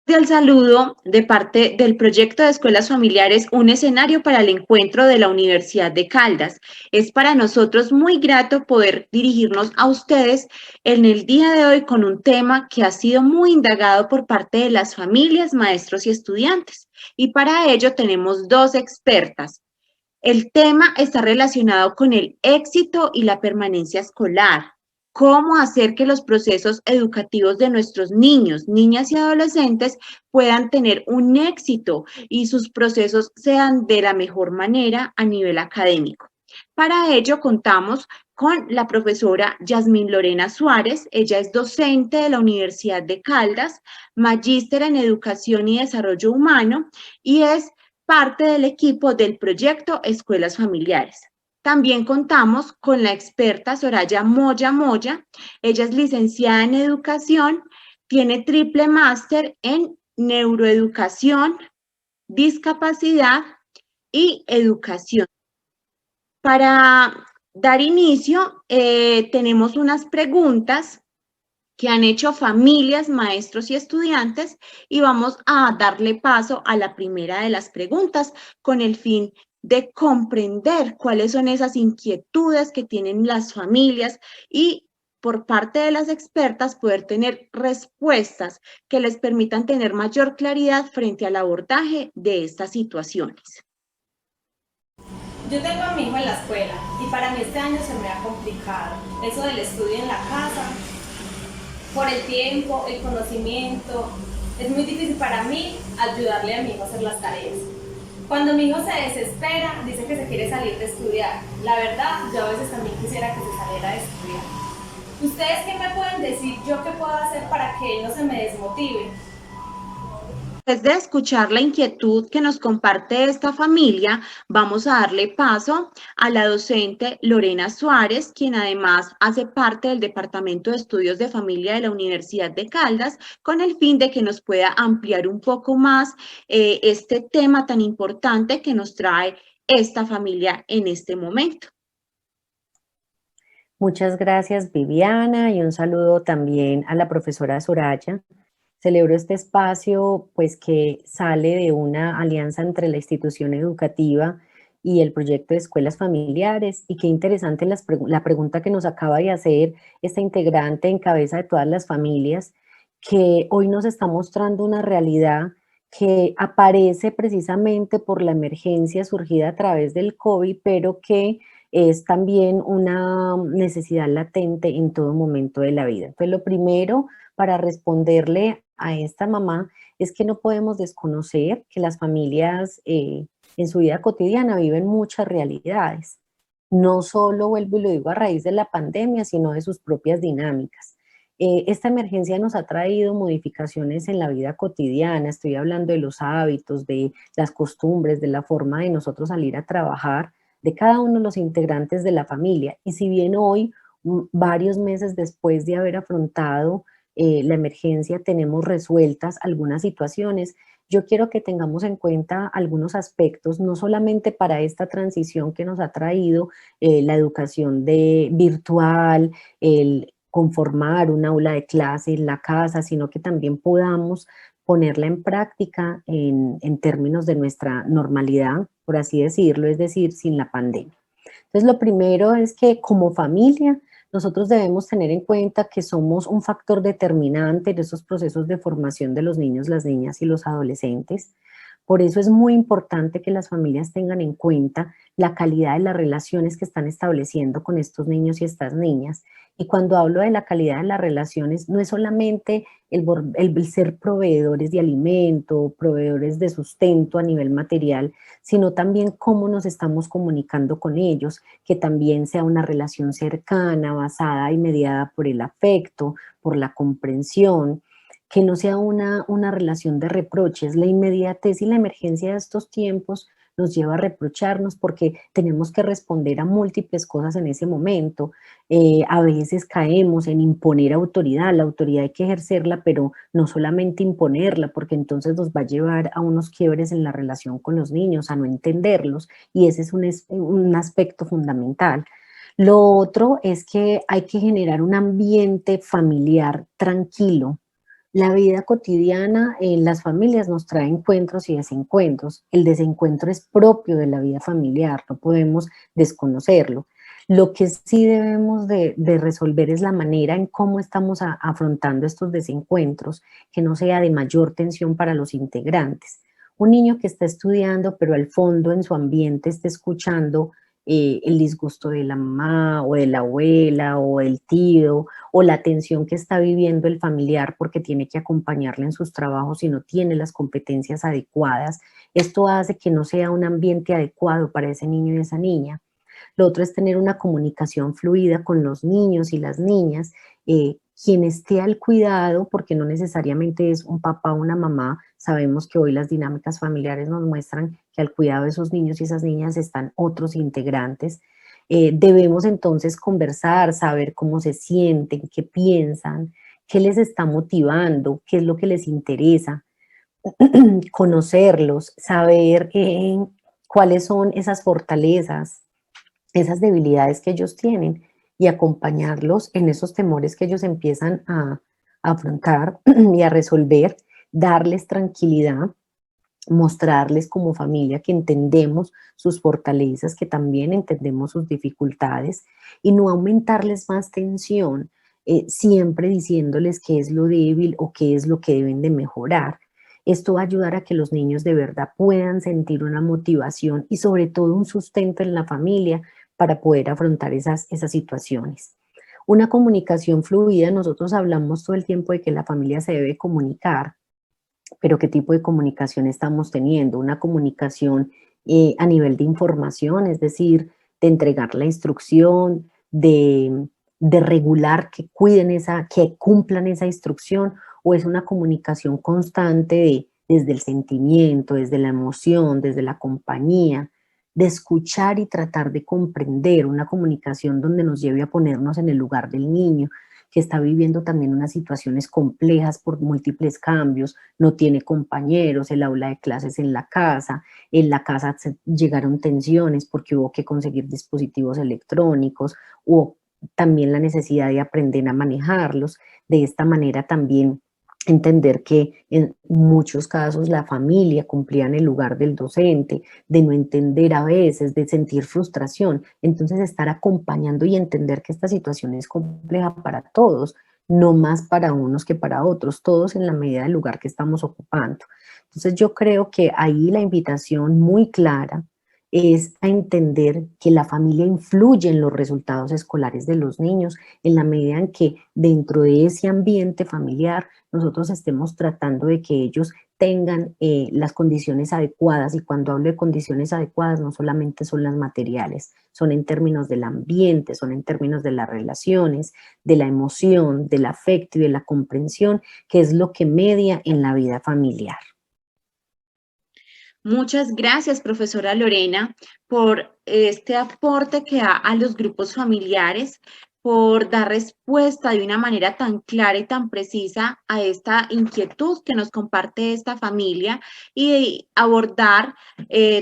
Del saludo de parte del proyecto de escuelas familiares, un escenario para el encuentro de la Universidad de Caldas. Es para nosotros muy grato poder dirigirnos a ustedes en el día de hoy con un tema que ha sido muy indagado por parte de las familias, maestros y estudiantes. Y para ello tenemos dos expertas. El tema está relacionado con el éxito y la permanencia escolar. Cómo hacer que los procesos educativos de nuestros niños, niñas y adolescentes puedan tener un éxito y sus procesos sean de la mejor manera a nivel académico. Para ello contamos con la profesora Yasmín Lorena Suárez. Ella es docente de la Universidad de Caldas, magíster en Educación y Desarrollo Humano y es parte del equipo del proyecto Escuelas Familiares. También contamos con la experta Soraya Moya. Ella es licenciada en educación, tiene triple máster en neuroeducación, discapacidad y educación. Para dar inicio, tenemos unas preguntas que han hecho familias, maestros y estudiantes y vamos a darle paso a la primera de las preguntas con el fin de comprender cuáles son esas inquietudes que tienen las familias y por parte de las expertas poder tener respuestas que les permitan tener mayor claridad frente al abordaje de estas situaciones. Yo tengo a mi hijo en la escuela y para mí este año se me ha complicado. Eso del estudio en la casa, por el tiempo, el conocimiento, es muy difícil para mí ayudarle a mi hijo a hacer las tareas. Cuando mi hijo se desespera, dice que se quiere salir de estudiar. La verdad, yo a veces también quisiera que se saliera de estudiar. ¿Ustedes qué me pueden decir yo qué puedo hacer para que él no se me desmotive? Después de escuchar la inquietud que nos comparte esta familia, vamos a darle paso a la docente Lorena Suárez, quien además hace parte del Departamento de Estudios de Familia de la Universidad de Caldas, con el fin de que nos pueda ampliar un poco más este tema tan importante que nos trae esta familia en este momento. Muchas gracias, Viviana, y un saludo también a la profesora Soraya. Celebro este espacio, pues que sale de una alianza entre la institución educativa y el proyecto de escuelas familiares. Y qué interesante la pregunta que nos acaba de hacer esta integrante en cabeza de todas las familias, que hoy nos está mostrando una realidad que aparece precisamente por la emergencia surgida a través del COVID, pero que es también una necesidad latente en todo momento de la vida. Entonces, lo primero para responderle a esta mamá es que no podemos desconocer que las familias en su vida cotidiana viven muchas realidades. No solo, vuelvo y lo digo, a raíz de la pandemia, sino de sus propias dinámicas. Esta emergencia nos ha traído modificaciones en la vida cotidiana, estoy hablando de los hábitos, de las costumbres, de la forma de nosotros salir a trabajar, de cada uno de los integrantes de la familia. Y si bien hoy, varios meses después de haber afrontado la emergencia, tenemos resueltas algunas situaciones, yo quiero que tengamos en cuenta algunos aspectos, no solamente para esta transición que nos ha traído la educación de virtual, el conformar un aula de clase en la casa, sino que también podamos ponerla en práctica en términos de nuestra normalidad, por así decirlo, es decir, sin la pandemia. Entonces, lo primero es que como familia nosotros debemos tener en cuenta que somos un factor determinante en esos procesos de formación de los niños, las niñas y los adolescentes. Por eso es muy importante que las familias tengan en cuenta la calidad de las relaciones que están estableciendo con estos niños y estas niñas. Y cuando hablo de la calidad de las relaciones, no es solamente el ser proveedores de alimento, proveedores de sustento a nivel material, sino también cómo nos estamos comunicando con ellos, que también sea una relación cercana, basada y mediada por el afecto, por la comprensión, que no sea una relación de reproches. La inmediatez y la emergencia de estos tiempos nos lleva a reprocharnos porque tenemos que responder a múltiples cosas en ese momento. A veces caemos en imponer autoridad, la autoridad hay que ejercerla, pero no solamente imponerla, porque entonces nos va a llevar a unos quiebres en la relación con los niños, a no entenderlos, y ese es un aspecto fundamental. Lo otro es que hay que generar un ambiente familiar tranquilo, La vida cotidiana en las familias nos trae encuentros y desencuentros. El desencuentro es propio de la vida familiar, no podemos desconocerlo. Lo que sí debemos de resolver es la manera en cómo estamos afrontando estos desencuentros, que no sea de mayor tensión para los integrantes. Un niño que está estudiando, pero al fondo en su ambiente está escuchando el disgusto de la mamá o de la abuela o el tío o la tensión que está viviendo el familiar porque tiene que acompañarle en sus trabajos y no tiene las competencias adecuadas. Esto hace que no sea un ambiente adecuado para ese niño y esa niña. Lo otro es tener una comunicación fluida con los niños y las niñas, quien esté al cuidado, porque no necesariamente es un papá o una mamá. Sabemos que hoy las dinámicas familiares nos muestran que al cuidado de esos niños y esas niñas están otros integrantes. Debemos entonces conversar, saber cómo se sienten, qué piensan, qué les está motivando, qué es lo que les interesa, conocerlos, saber cuáles son esas fortalezas, esas debilidades que ellos tienen y acompañarlos en esos temores que ellos empiezan a afrontar y a resolver, darles tranquilidad, mostrarles como familia que entendemos sus fortalezas, que también entendemos sus dificultades y no aumentarles más tensión, siempre diciéndoles qué es lo débil o qué es lo que deben de mejorar. Esto va a ayudar a que los niños de verdad puedan sentir una motivación y sobre todo un sustento en la familia para poder afrontar esas situaciones. Una comunicación fluida, nosotros hablamos todo el tiempo de que la familia se debe comunicar, pero ¿qué tipo de comunicación estamos teniendo? Una comunicación a nivel de información, es decir, de entregar la instrucción, de regular que cuiden que cumplan esa instrucción, o es una comunicación constante desde el sentimiento, desde la emoción, desde la compañía, de escuchar y tratar de comprender, una comunicación donde nos lleve a ponernos en el lugar del niño, que está viviendo también unas situaciones complejas por múltiples cambios, no tiene compañeros, el aula de clases en la casa llegaron tensiones porque hubo que conseguir dispositivos electrónicos, o también la necesidad de aprender a manejarlos. De esta manera también entender que en muchos casos la familia cumplía en el lugar del docente, de no entender a veces, de sentir frustración. Entonces estar acompañando y entender que esta situación es compleja para todos, no más para unos que para otros, todos en la medida del lugar que estamos ocupando. Entonces yo creo que ahí la invitación muy clara es a entender que la familia influye en los resultados escolares de los niños en la medida en que dentro de ese ambiente familiar nosotros estemos tratando de que ellos tengan las condiciones adecuadas. Y cuando hablo de condiciones adecuadas no solamente son las materiales, son en términos del ambiente, son en términos de las relaciones, de la emoción, del afecto y de la comprensión, que es lo que media en la vida familiar. Muchas gracias, profesora Lorena, por este aporte que da a los grupos familiares, por dar respuesta de una manera tan clara y tan precisa a esta inquietud que nos comparte esta familia, y abordar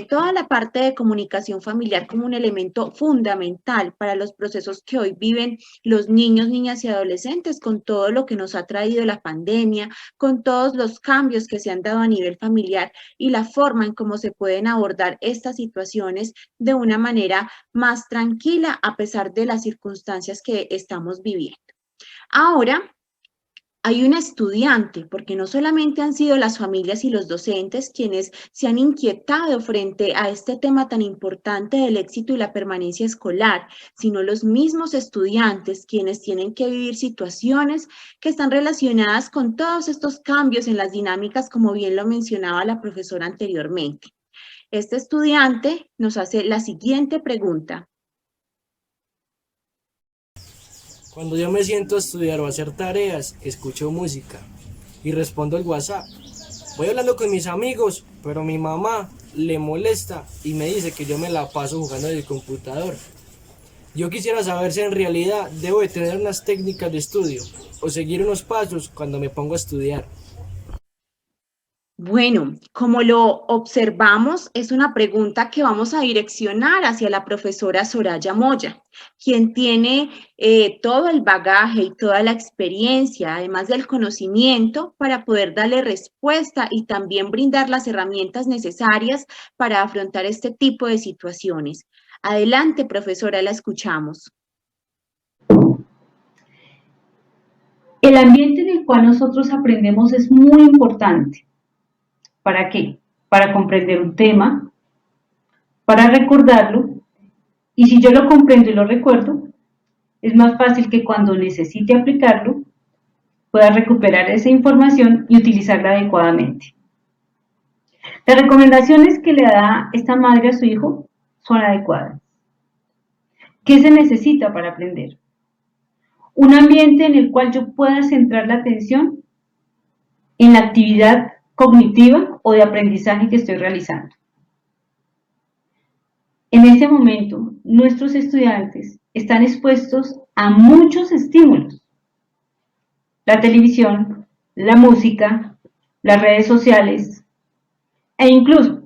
toda la parte de comunicación familiar como un elemento fundamental para los procesos que hoy viven los niños, niñas y adolescentes, con todo lo que nos ha traído la pandemia, con todos los cambios que se han dado a nivel familiar y la forma en cómo se pueden abordar estas situaciones de una manera más tranquila a pesar de las circunstancias que estamos viviendo. Ahora, hay un estudiante, porque no solamente han sido las familias y los docentes quienes se han inquietado frente a este tema tan importante del éxito y la permanencia escolar, sino los mismos estudiantes quienes tienen que vivir situaciones que están relacionadas con todos estos cambios en las dinámicas, como bien lo mencionaba la profesora anteriormente. Este estudiante nos hace la siguiente pregunta. Cuando yo me siento a estudiar o a hacer tareas, escucho música y respondo al WhatsApp. Voy hablando con mis amigos, pero mi mamá le molesta y me dice que yo me la paso jugando en el computador. Yo quisiera saber si en realidad debo de tener unas técnicas de estudio o seguir unos pasos cuando me pongo a estudiar. Bueno, como lo observamos, es una pregunta que vamos a direccionar hacia la profesora Soraya Moya, quien tiene todo el bagaje y toda la experiencia, además del conocimiento, para poder darle respuesta y también brindar las herramientas necesarias para afrontar este tipo de situaciones. Adelante, profesora, la escuchamos. El ambiente en el cual nosotros aprendemos es muy importante. ¿Para qué? Para comprender un tema, para recordarlo, y si yo lo comprendo y lo recuerdo, es más fácil que cuando necesite aplicarlo, pueda recuperar esa información y utilizarla adecuadamente. Las recomendaciones que le da esta madre a su hijo son adecuadas. ¿Qué se necesita para aprender? Un ambiente en el cual yo pueda centrar la atención en la actividad cognitiva o de aprendizaje que estoy realizando. En ese momento, nuestros estudiantes están expuestos a muchos estímulos. La televisión, la música, las redes sociales e incluso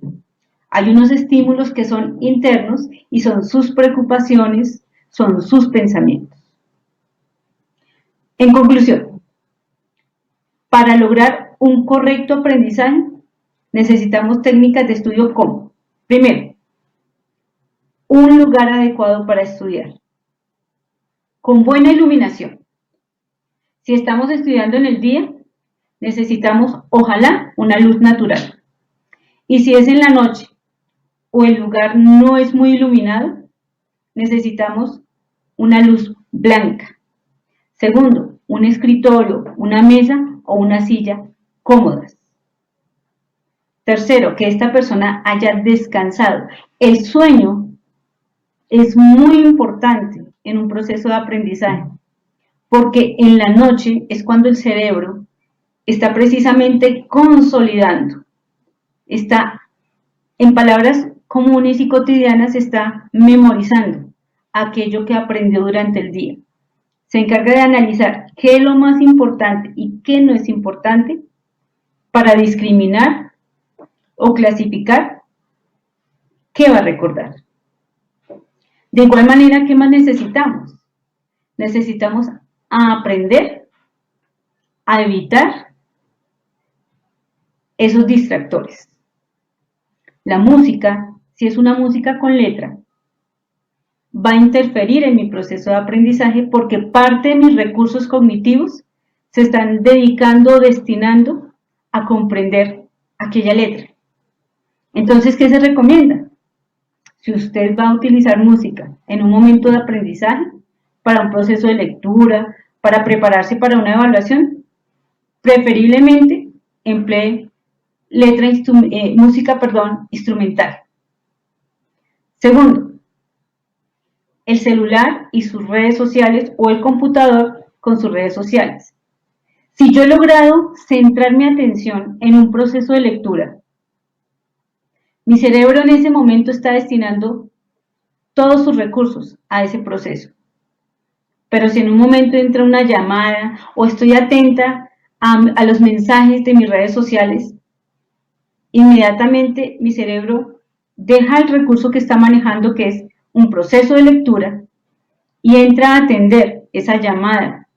hay unos estímulos que son internos y son sus preocupaciones, son sus pensamientos. En conclusión, para lograr un correcto aprendizaje necesitamos técnicas de estudio como, primero, un lugar adecuado para estudiar, con buena iluminación. Si estamos estudiando en el día, necesitamos, ojalá, una luz natural. Y si es en la noche o el lugar no es muy iluminado, necesitamos una luz blanca. Segundo, un escritorio, una mesa o una silla cómodas. Tercero, que esta persona haya descansado. El sueño es muy importante en un proceso de aprendizaje, porque en la noche es cuando el cerebro está precisamente consolidando, está, en palabras comunes y cotidianas, está memorizando aquello que aprendió durante el día. Se encarga de analizar qué es lo más importante y qué no es importante para discriminar o clasificar qué va a recordar. De igual manera, ¿qué más necesitamos? Necesitamos aprender a evitar esos distractores. La música, si es una música con letra, va a interferir en mi proceso de aprendizaje porque parte de mis recursos cognitivos se están dedicando o destinando a comprender aquella letra. Entonces, ¿qué se recomienda? Si usted va a utilizar música en un momento de aprendizaje, para un proceso de lectura, para prepararse para una evaluación, preferiblemente emplee música instrumental. Segundo, el celular y sus redes sociales o el computador con sus redes sociales. Si yo he logrado centrar mi atención en un proceso de lectura, mi cerebro en ese momento está destinando todos sus recursos a ese proceso. Pero si en un momento entra una llamada o estoy atenta a los mensajes de mis redes sociales, inmediatamente mi cerebro deja el recurso que está manejando, que es un proceso de lectura, y entra a atender esa llamada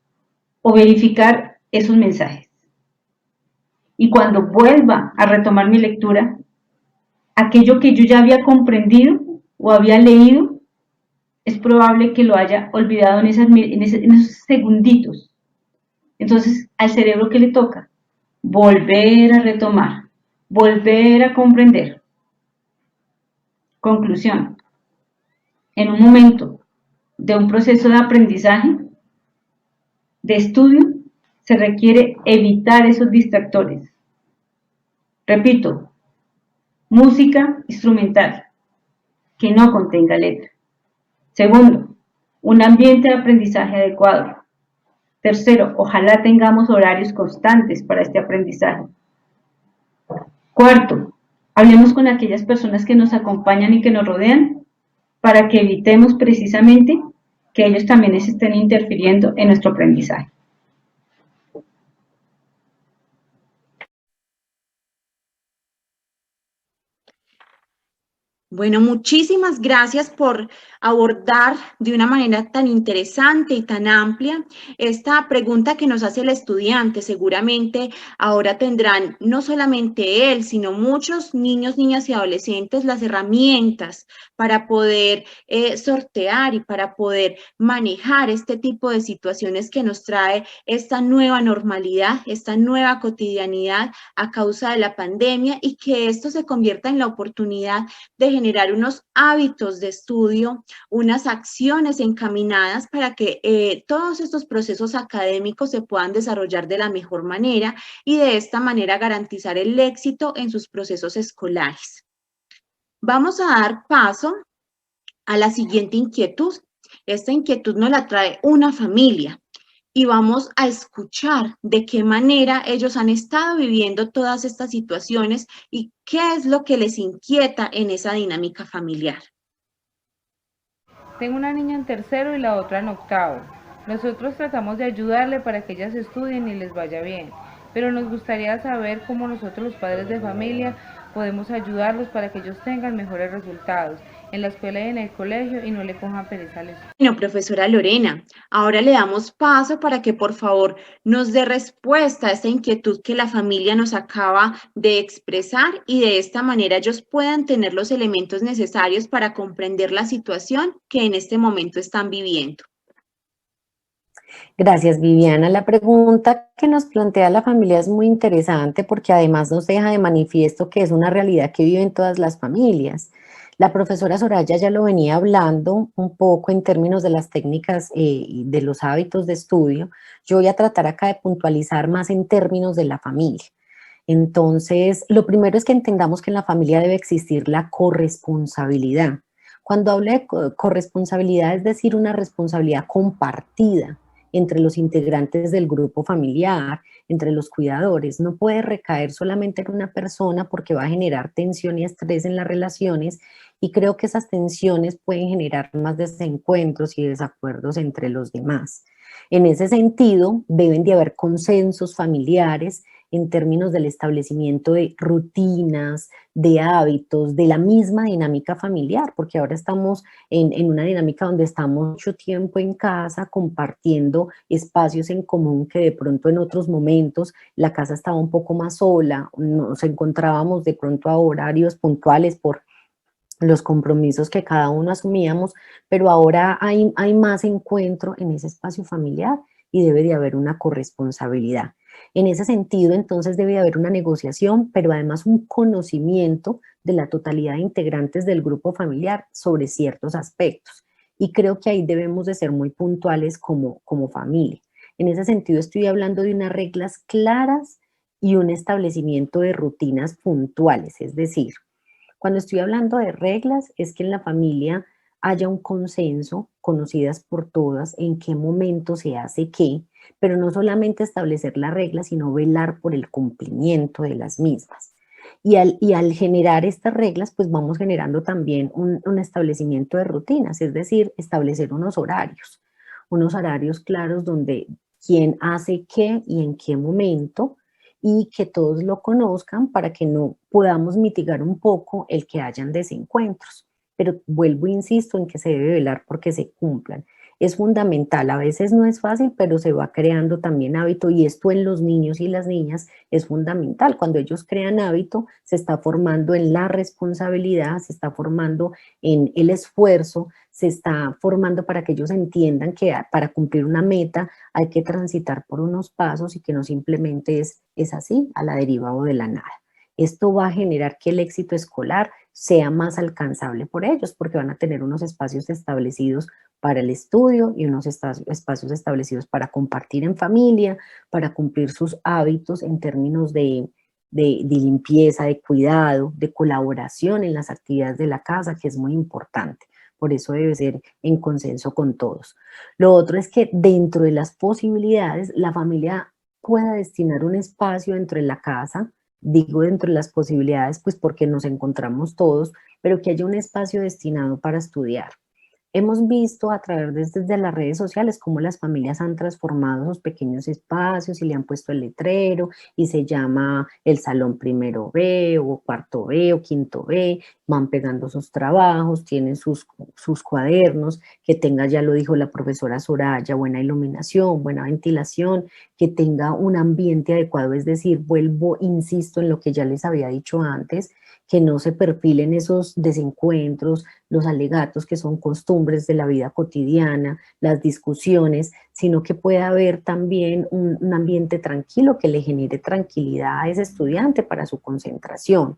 o verificar esos mensajes. Y cuando vuelva a retomar mi lectura, aquello que yo ya había comprendido o había leído, es probable que lo haya olvidado en esos segunditos. Entonces, al cerebro, ¿qué le toca? Volver a retomar, volver a comprender. Conclusión. En un momento de un proceso de aprendizaje, de estudio, se requiere evitar esos distractores. Repito, música instrumental que no contenga letra. Segundo, un ambiente de aprendizaje adecuado. Tercero, ojalá tengamos horarios constantes para este aprendizaje. Cuarto, hablemos con aquellas personas que nos acompañan y que nos rodean para que evitemos precisamente que ellos también estén interfiriendo en nuestro aprendizaje. Bueno, muchísimas gracias por abordar de una manera tan interesante y tan amplia esta pregunta que nos hace el estudiante. Seguramente ahora tendrán no solamente él, sino muchos niños, niñas y adolescentes las herramientas para poder sortear y para poder manejar este tipo de situaciones que nos trae esta nueva normalidad, esta nueva cotidianidad a causa de la pandemia, y que esto se convierta en la oportunidad de generar unos hábitos de estudio, unas acciones encaminadas para que todos estos procesos académicos se puedan desarrollar de la mejor manera y de esta manera garantizar el éxito en sus procesos escolares. Vamos a dar paso a la siguiente inquietud. Esta inquietud nos la trae una familia y vamos a escuchar de qué manera ellos han estado viviendo todas estas situaciones y qué es lo que les inquieta en esa dinámica familiar. Tengo una niña en tercero y la otra en octavo. Nosotros tratamos de ayudarle para que ellas estudien y les vaya bien, pero nos gustaría saber cómo nosotros los padres de familia podemos ayudarlos para que ellos tengan mejores resultados en la escuela y en el colegio y no le cojan pereza al estudio. Bueno, profesora Lorena, ahora le damos paso para que por favor nos dé respuesta a esta inquietud que la familia nos acaba de expresar y de esta manera ellos puedan tener los elementos necesarios para comprender la situación que en este momento están viviendo. Gracias, Viviana. La pregunta que nos plantea la familia es muy interesante porque además nos deja de manifiesto que es una realidad que viven todas las familias. La profesora Soraya ya lo venía hablando un poco en términos de las técnicas y de los hábitos de estudio. Yo voy a tratar acá de puntualizar más en términos de la familia. Entonces, lo primero es que entendamos que en la familia debe existir la corresponsabilidad. Cuando hablo de corresponsabilidad, es decir, una responsabilidad compartida entre los integrantes del grupo familiar, entre los cuidadores. No puede recaer solamente en una persona porque va a generar tensión y estrés en las relaciones, y creo que esas tensiones pueden generar más desencuentros y desacuerdos entre los demás. En ese sentido, deben de haber consensos familiares en términos del establecimiento de rutinas, de hábitos, de la misma dinámica familiar, porque ahora estamos en una dinámica donde estamos mucho tiempo en casa compartiendo espacios en común que de pronto en otros momentos la casa estaba un poco más sola, nos encontrábamos de pronto a horarios puntuales por los compromisos que cada uno asumíamos, pero ahora hay más encuentro en ese espacio familiar y debe de haber una corresponsabilidad. En ese sentido, entonces, debe de haber una negociación, pero además un conocimiento de la totalidad de integrantes del grupo familiar sobre ciertos aspectos. Y creo que ahí debemos de ser muy puntuales como familia. En ese sentido, estoy hablando de unas reglas claras y un establecimiento de rutinas puntuales, es decir, cuando estoy hablando de reglas, es que en la familia haya un consenso, conocidas por todas, en qué momento se hace qué, pero no solamente establecer las reglas, sino velar por el cumplimiento de las mismas. Y al generar estas reglas, pues vamos generando también un establecimiento de rutinas, es decir, establecer unos horarios claros donde quién hace qué y en qué momento, y que todos lo conozcan para que no podamos mitigar un poco el que hayan desencuentros. Pero vuelvo e insisto en que se debe velar porque se cumplan. Es fundamental, a veces no es fácil, pero se va creando también hábito, y esto en los niños y las niñas es fundamental. Cuando ellos crean hábito, se está formando en la responsabilidad, se está formando en el esfuerzo, se está formando para que ellos entiendan que para cumplir una meta hay que transitar por unos pasos y que no simplemente es así, a la deriva o de la nada. Esto va a generar que el éxito escolar sea más alcanzable por ellos, porque van a tener unos espacios establecidos para el estudio y unos espacios establecidos para compartir en familia, para cumplir sus hábitos en términos de limpieza, de cuidado, de colaboración en las actividades de la casa, que es muy importante. Por eso debe ser en consenso con todos. Lo otro es que dentro de las posibilidades, la familia pueda destinar un espacio dentro de la casa. Digo dentro de las posibilidades, pues porque nos encontramos todos, pero que haya un espacio destinado para estudiar. Hemos visto a través desde las redes sociales cómo las familias han transformado esos pequeños espacios y le han puesto el letrero y se llama el salón primero B o cuarto B o quinto B, van pegando sus trabajos, tienen sus cuadernos, que tenga, ya lo dijo la profesora Soraya, buena iluminación, buena ventilación, que tenga un ambiente adecuado, es decir, vuelvo, insisto en lo que ya les había dicho antes, que no se perfilen esos desencuentros, los alegatos que son costumbres de la vida cotidiana, las discusiones, sino que pueda haber también un ambiente tranquilo que le genere tranquilidad a ese estudiante para su concentración.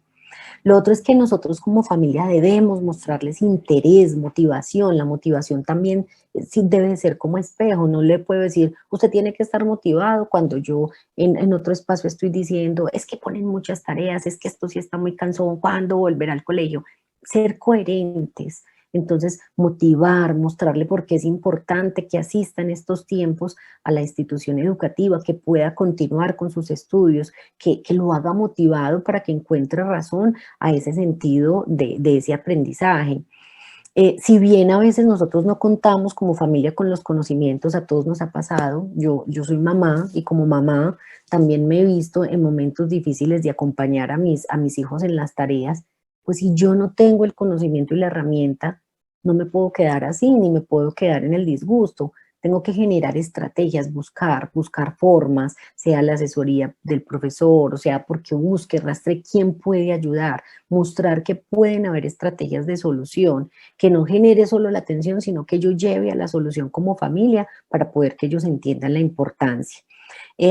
Lo otro es que nosotros como familia debemos mostrarles interés, motivación. La motivación también sí debe ser como espejo. No le puedo decir, usted tiene que estar motivado cuando yo en otro espacio estoy diciendo, es que ponen muchas tareas, es que esto sí está muy cansón, ¿cuándo volver al colegio? Ser coherentes. Entonces, motivar, mostrarle por qué es importante que asista en estos tiempos a la institución educativa, que pueda continuar con sus estudios, que lo haga motivado para que encuentre razón a ese sentido de ese aprendizaje. Si bien a veces nosotros no contamos como familia con los conocimientos, a todos nos ha pasado, yo soy mamá y como mamá también me he visto en momentos difíciles de acompañar a mis hijos en las tareas, pues si yo no tengo el conocimiento y la herramienta, no me puedo quedar así, ni me puedo quedar en el disgusto. Tengo que generar estrategias, buscar formas, sea la asesoría del profesor, o sea, porque busque, rastre quién puede ayudar, mostrar que pueden haber estrategias de solución, que no genere solo la atención, sino que yo lleve a la solución como familia para poder que ellos entiendan la importancia.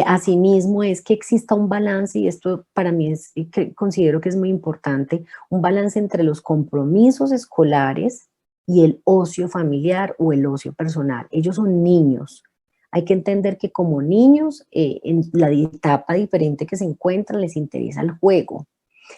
Asimismo, es que exista un balance, y esto para mí es, que considero que es muy importante, un balance entre los compromisos escolares y el ocio familiar o el ocio personal. Ellos son niños. Hay que entender que como niños, en la etapa diferente que se encuentran, les interesa el juego,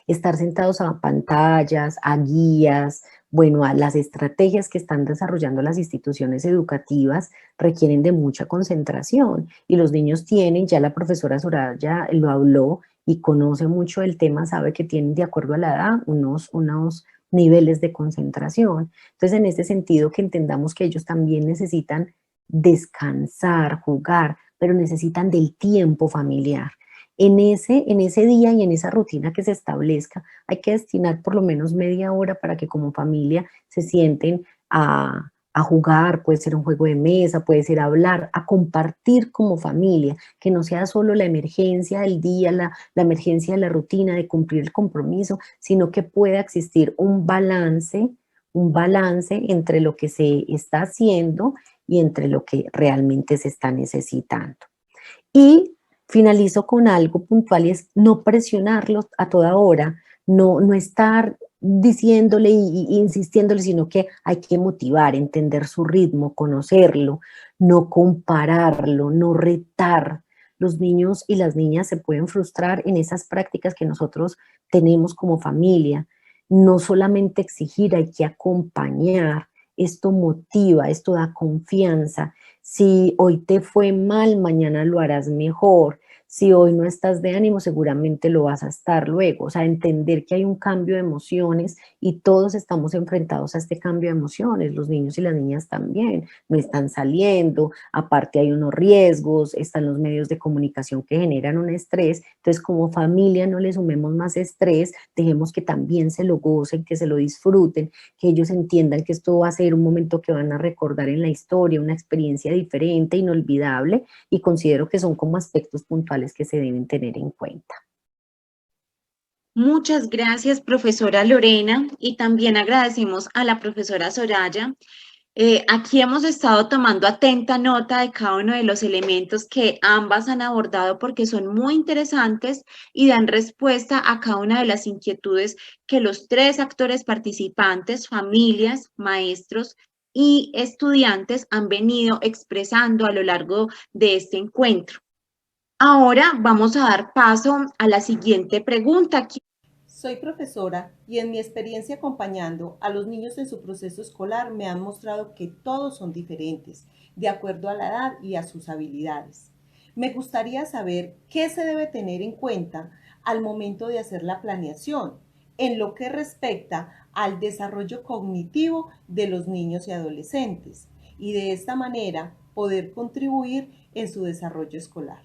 estar sentados a pantallas, a guías, bueno, a las estrategias que están desarrollando las instituciones educativas requieren de mucha concentración y los niños tienen, ya la profesora Soraya lo habló y conoce mucho el tema, sabe que tienen de acuerdo a la edad unos niveles de concentración. Entonces, en este sentido, que entendamos que ellos también necesitan descansar, jugar, pero necesitan del tiempo familiar. En ese día y en esa rutina que se establezca, hay que destinar por lo menos media hora para que como familia se sienten a jugar, puede ser un juego de mesa, puede ser hablar, a compartir como familia, que no sea solo la emergencia del día, la emergencia de la rutina, de cumplir el compromiso, sino que pueda existir un balance entre lo que se está haciendo y entre lo que realmente se está necesitando. Y finalizo con algo puntual y es no presionarlos a toda hora, no estar diciéndole y insistiéndole, sino que hay que motivar, entender su ritmo, conocerlo, no compararlo, no retar. Los niños y las niñas se pueden frustrar en esas prácticas que nosotros tenemos como familia. No solamente exigir, hay que acompañar. Esto motiva, esto da confianza. Si hoy te fue mal, mañana lo harás mejor. Si hoy no estás de ánimo, seguramente lo vas a estar luego. O sea, entender que hay un cambio de emociones y todos estamos enfrentados a este cambio de emociones. Los niños y las niñas también no están saliendo. Aparte hay unos riesgos, están los medios de comunicación que generan un estrés. Entonces, como familia no le sumemos más estrés, dejemos que también se lo gocen, que se lo disfruten, que ellos entiendan que esto va a ser un momento que van a recordar en la historia, una experiencia diferente, inolvidable, y considero que son como aspectos puntuales que se deben tener en cuenta. Muchas gracias, profesora Lorena, y también agradecemos a la profesora Soraya. Aquí hemos estado tomando atenta nota de cada uno de los elementos que ambas han abordado porque son muy interesantes y dan respuesta a cada una de las inquietudes que los tres actores participantes, familias, maestros y estudiantes, han venido expresando a lo largo de este encuentro. Ahora vamos a dar paso a la siguiente pregunta. Soy profesora y en mi experiencia acompañando a los niños en su proceso escolar me han mostrado que todos son diferentes, de acuerdo a la edad y a sus habilidades. Me gustaría saber qué se debe tener en cuenta al momento de hacer la planeación en lo que respecta al desarrollo cognitivo de los niños y adolescentes y de esta manera poder contribuir en su desarrollo escolar.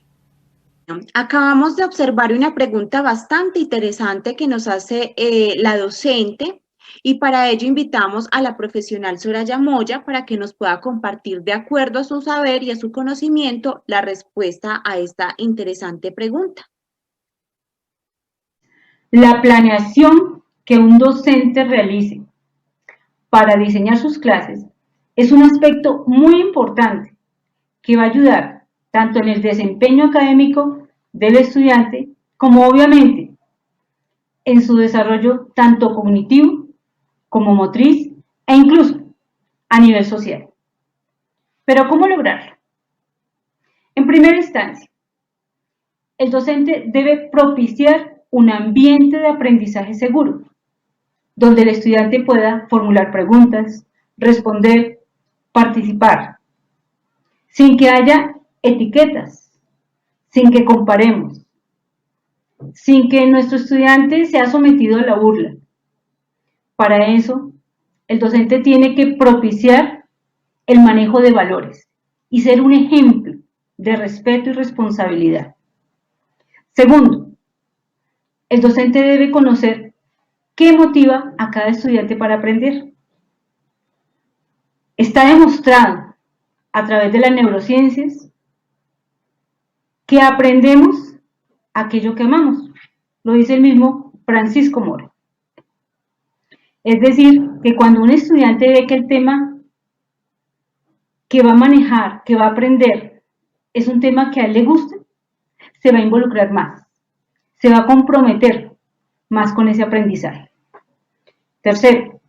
Acabamos de observar una pregunta bastante interesante que nos hace la docente y para ello invitamos a la profesional Soraya Moya para que nos pueda compartir de acuerdo a su saber y a su conocimiento la respuesta a esta interesante pregunta. La planeación que un docente realice para diseñar sus clases es un aspecto muy importante que va a ayudar tanto en el desempeño académico del estudiante como obviamente en su desarrollo tanto cognitivo como motriz e incluso a nivel social. Pero ¿cómo lograrlo? En primera instancia, el docente debe propiciar un ambiente de aprendizaje seguro, donde el estudiante pueda formular preguntas, responder, participar, sin que haya etiquetas, sin que comparemos, sin que nuestro estudiante sea sometido a la burla. Para eso, el docente tiene que propiciar el manejo de valores y ser un ejemplo de respeto y responsabilidad. Segundo, el docente debe conocer qué motiva a cada estudiante para aprender. Está demostrado a través de las neurociencias que aprendemos aquello que amamos. Lo dice el mismo Francisco Mora. Es decir, que cuando un estudiante ve que el tema que va a manejar, que va a aprender, es un tema que a él le gusta, se va a involucrar más, se va a comprometer más con ese aprendizaje. Tercero,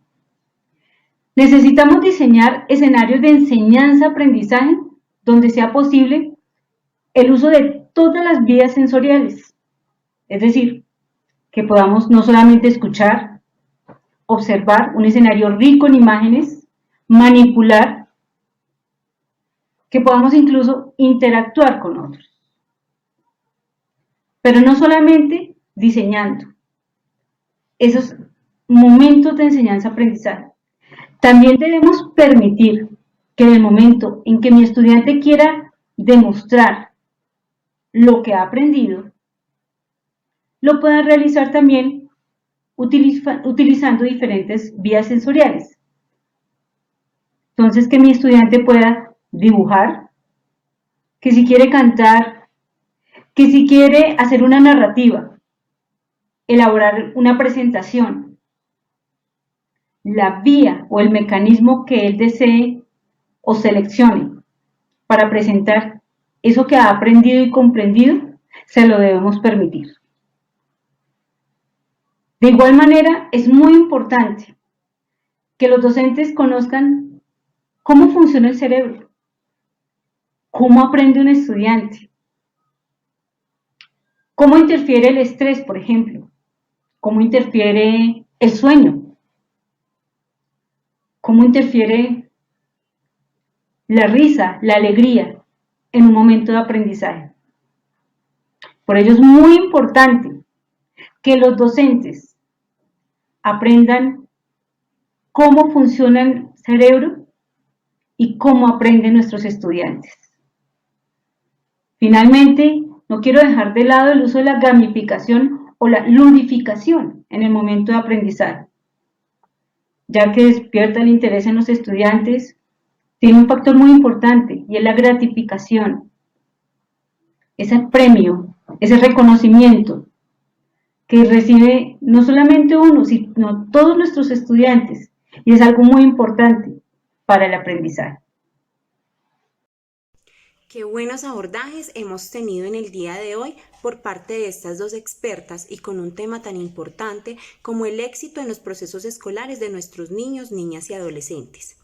necesitamos diseñar escenarios de enseñanza-aprendizaje donde sea posible el uso de todas las vías sensoriales. Es decir, que podamos no solamente escuchar, observar un escenario rico en imágenes, manipular, que podamos incluso interactuar con otros. Pero no solamente diseñando esos momentos de enseñanza-aprendizaje. También debemos permitir que en el momento en que mi estudiante quiera demostrar lo que ha aprendido, lo pueda realizar también utilizando diferentes vías sensoriales. Entonces, que mi estudiante pueda dibujar, que si quiere cantar, que si quiere hacer una narrativa, elaborar una presentación, la vía o el mecanismo que él desee o seleccione para presentar eso que ha aprendido y comprendido, se lo debemos permitir. De igual manera, es muy importante que los docentes conozcan cómo funciona el cerebro, cómo aprende un estudiante, cómo interfiere el estrés, por ejemplo, cómo interfiere el sueño, cómo interfiere la risa, la alegría en un momento de aprendizaje. Por ello es muy importante que los docentes aprendan cómo funciona el cerebro y cómo aprenden nuestros estudiantes. Finalmente, no quiero dejar de lado el uso de la gamificación o la ludificación en el momento de aprendizaje, ya que despierta el interés en los estudiantes, tiene un factor muy importante y es la gratificación, ese premio, ese reconocimiento que recibe no solamente uno, sino todos nuestros estudiantes, y es algo muy importante para el aprendizaje. Qué buenos abordajes hemos tenido en el día de hoy por parte de estas dos expertas y con un tema tan importante como el éxito en los procesos escolares de nuestros niños, niñas y adolescentes.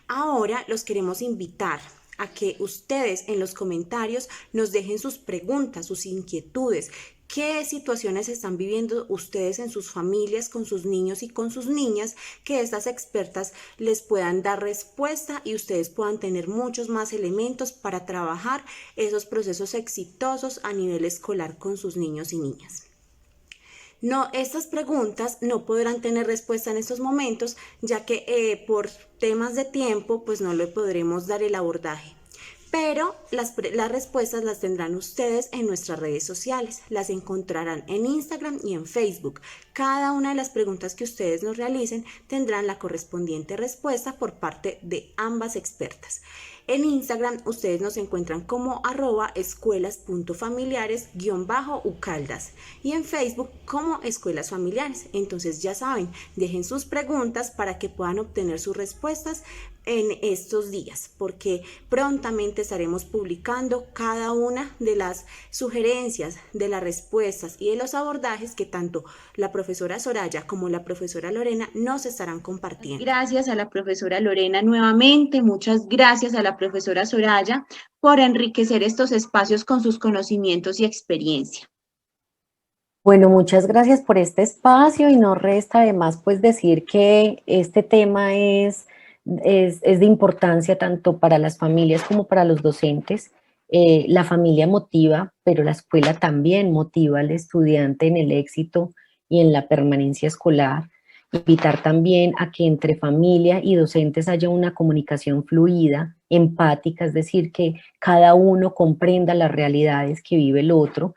Ahora los queremos invitar a que ustedes en los comentarios nos dejen sus preguntas, sus inquietudes. ¿Qué situaciones están viviendo ustedes en sus familias, con sus niños y con sus niñas? Que estas expertas les puedan dar respuesta y ustedes puedan tener muchos más elementos para trabajar esos procesos exitosos a nivel escolar con sus niños y niñas. No, estas preguntas no podrán tener respuesta en estos momentos, ya que por temas de tiempo, pues no le podremos dar el abordaje. Pero las respuestas las tendrán ustedes en nuestras redes sociales, las encontrarán en Instagram y en Facebook. Cada una de las preguntas que ustedes nos realicen tendrán la correspondiente respuesta por parte de ambas expertas. En Instagram ustedes nos encuentran como @escuelas.familiares_ucaldas y en Facebook como Escuelas Familiares. Entonces ya saben, dejen sus preguntas para que puedan obtener sus respuestas en estos días, porque prontamente estaremos publicando cada una de las sugerencias, de las respuestas y de los abordajes que tanto la profesora Soraya como la profesora Lorena nos estarán compartiendo. Gracias a la profesora Lorena nuevamente, muchas gracias a la profesora Soraya por enriquecer estos espacios con sus conocimientos y experiencia. Bueno, muchas gracias por este espacio y no resta además pues decir que este tema es de importancia tanto para las familias como para los docentes. La familia motiva, pero la escuela también motiva al estudiante en el éxito y en la permanencia escolar. Invitar también a que entre familia y docentes haya una comunicación fluida, empática, es decir, que cada uno comprenda las realidades que vive el otro,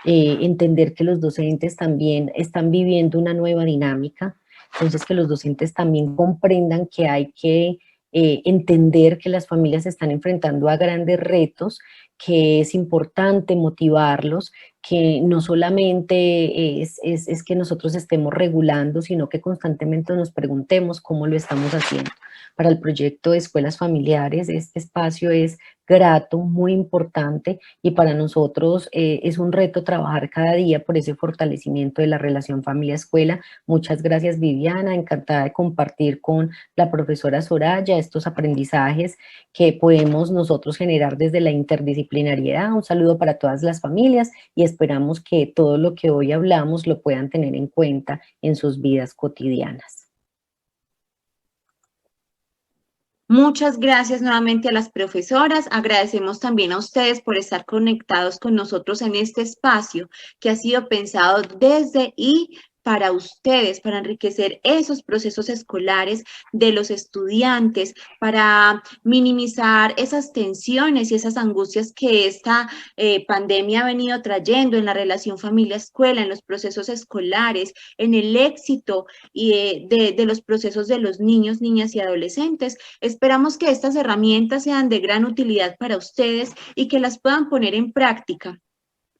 entender que los docentes también están viviendo una nueva dinámica, entonces que los docentes también comprendan que hay que entender que las familias se están enfrentando a grandes retos, que es importante motivarlos, que no solamente es que nosotros estemos regulando, sino que constantemente nos preguntemos cómo lo estamos haciendo. Para el proyecto de escuelas familiares, este espacio es grato, muy importante, y para nosotros es un reto trabajar cada día por ese fortalecimiento de la relación familia-escuela. Muchas gracias, Viviana, encantada de compartir con la profesora Soraya estos aprendizajes que podemos nosotros generar desde la interdisciplinariedad. Un saludo para todas las familias y esperamos que todo lo que hoy hablamos lo puedan tener en cuenta en sus vidas cotidianas. Muchas gracias nuevamente a las profesoras. Agradecemos también a ustedes por estar conectados con nosotros en este espacio que ha sido pensado desde y para ustedes, para enriquecer esos procesos escolares de los estudiantes, para minimizar esas tensiones y esas angustias que esta pandemia ha venido trayendo en la relación familia-escuela, en los procesos escolares, en el éxito y de los procesos de los niños, niñas y adolescentes. Esperamos que estas herramientas sean de gran utilidad para ustedes y que las puedan poner en práctica,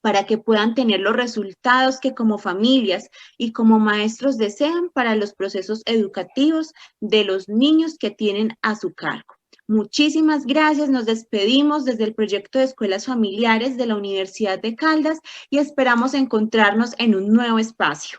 para que puedan tener los resultados que como familias y como maestros desean para los procesos educativos de los niños que tienen a su cargo. Muchísimas gracias, nos despedimos desde el proyecto de escuelas familiares de la Universidad de Caldas y esperamos encontrarnos en un nuevo espacio.